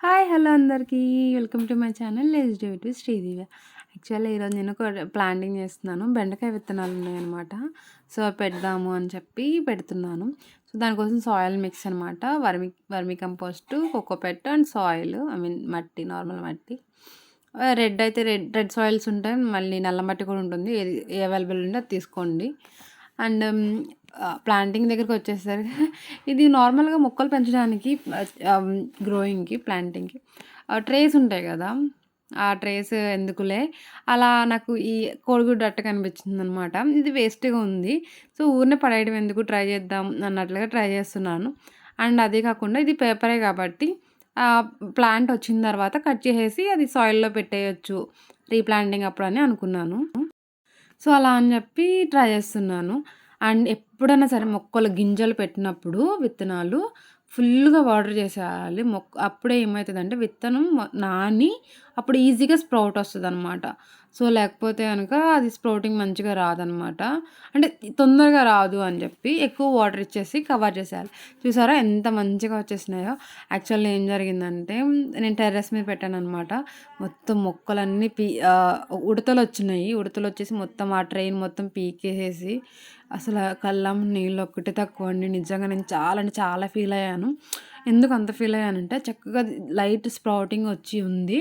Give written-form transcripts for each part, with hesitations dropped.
Hi hello అందరికీ welcome to my channel let's do it with Sridivya. Actually ఈరోజు నేను ఒక ప్లాంటింగ్ చేస్తున్నాను. బెండకాయ విత్తనాలు ఉన్నాయన్నమాట. సో పెడదాము అని చెప్పి పెడుతున్నాను. సో దానికోసం సాయిల్ మిక్స్ అనమాట. వర్మి కంపోస్ట్, కోకోపెట్ అండ్ సాయిల్, మట్టి, నార్మల్ మట్టి. రెడ్ అయితే రెడ్ సాయిల్స్ ఉంటాయి, మళ్ళీ నల్ల మట్టి కూడా ఉంటుంది. ఏది అవైలబుల్ ఉంటే అది తీసుకోండి. అండ్ ప్లాంటింగ్ దగ్గరికి వచ్చేసరికి ఇది నార్మల్గా మొక్కలు పెంచడానికి, గ్రోయింగ్కి, ప్లాంటింగ్కి ట్రేస్ ఉంటాయి కదా, ఆ ట్రేస్ ఎందుకులే అలా నాకు ఈ కోడిగుడ్డు అట్ట కనిపించింది అనమాట. ఇది వేస్ట్గా ఉంది, సో ఊరినే పడేయడం ఎందుకు, ట్రై చేద్దాం అన్నట్లుగా ట్రై చేస్తున్నాను. అండ్ అదే కాకుండా ఇది పేపరే కాబట్టి ప్లాంట్ వచ్చిన తర్వాత కట్ చేసేసి అది సాయిల్లో పెట్టేయచ్చు రీప్లాంటింగ్ అప్పుడు అని అనుకున్నాను. సో అలా అని చెప్పి ట్రై చేస్తున్నాను. అండ్ ఎప్పుడైనా సరే మొక్కలు గింజలు పెట్టినప్పుడు విత్తనాలు ఫుల్‌గా వాటర్ చేసేయాలి. అప్పుడే ఏమైతదంటే విత్తనం నాని అప్పుడు ఈజీగా స్ప్రౌట్ వస్తదనమాట. సో లేకపోతే గనక అది స్ప్రౌటింగ్ మంచిగా రాదనమాట. అంటే తొందరగా రాదు అని చెప్పి ఎక్కువ వాటర్ ఇచ్చేసి కవర్ చేసేయాలి. చూసారా ఎంత మంచిగా వచ్చేసినాయో. యాక్చువల్లీ ఏం జరిగిందంటే నేను టెర్రస్ మీద పెట్టాననమాట. మొత్తం మొక్కలన్నీ ఉడతలొచ్చినాయి. ఉడతలొచ్చేసి మొత్తం ఆ ట్రైన్ మొత్తం పీకేసేసి అసలు కళ్ళం నీళ్ళు ఒక్కటే తక్కువండి. నిజంగా నేను చాలా అంటే చాలా ఫీల్ అయ్యాను. ఎందుకు అంత ఫీల్ అయ్యానంటే చక్కగా లైట్ స్ప్రౌటింగ్ వచ్చి ఉంది.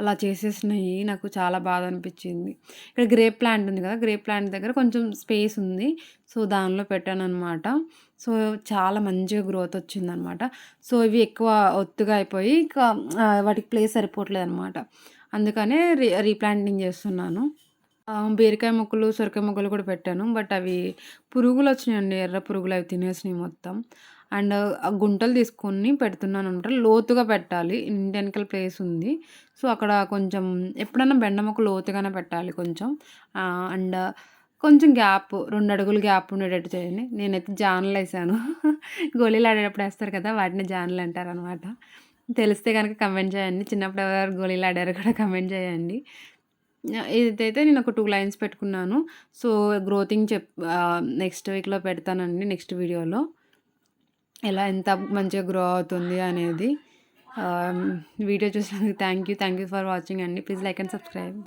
అలా చేసేసినాయి. నాకు చాలా బాధ అనిపించింది. ఇక్కడ గ్రేప్ ప్లాంట్ ఉంది కదా, గ్రేప్ ప్లాంట్ దగ్గర కొంచెం స్పేస్ ఉంది. సో దానిలో పెట్టాననమాట. సో చాలా మంచిగా గ్రోత్ వచ్చిందనమాట. సో ఇవి ఎక్కువ ఒత్తుగా అయిపోయి ఇంకా వాటికి ప్లేస్ సరిపోవట్లేదనమాట. అందుకనే రీప్లాంటింగ్ చేస్తున్నాను. బీరకాయ మొక్కలు, సొరకాయ మొక్కలు కూడా పెట్టాను. బట్ అవి పురుగులొచ్చినాయండి. ఎర్ర పురుగులు అవి తినేసినాయి మొత్తం. అండ్ ఆ గుంటలు తీసుకొని పెడుతున్నాననమాట. లోతుగా పెట్టాలి. ఇంటి వెనకాల ప్లేస్ ఉంది. సో అక్కడ కొంచెం ఎప్పుడైనా బెండ మొక్క లోతుగానే పెట్టాలి కొంచెం. అండ్ కొంచెం గ్యాప్ 2 అడుగులు గ్యాప్ ఉండేటట్టు చేయండి. నేనైతే జానలేసాను. గోళీలు ఆడేటప్పుడు ఏస్తారు కదా, వాటిని జానలు అంటారనమాట. తెలిస్తే గనక కమెంట్ చేయండి. చిన్నప్పుడు ఎవరెవరు గోళీలు ఆడారో కూడా కమెంట్ చేయండి. ఇదైతే నేను ఒక 2 లైన్స్ పెట్టుకున్నాను. సో గ్రోతింగ్ నెక్స్ట్ వీక్‌లో పెడతానండి, నెక్స్ట్ వీడియోలో. ఎంత మంచిగా గ్రో అవుతుంది అనేది. వీడియో చూసినందుకు థ్యాంక్ యూ ఫర్ వాచింగ్ అండి. Please like and subscribe.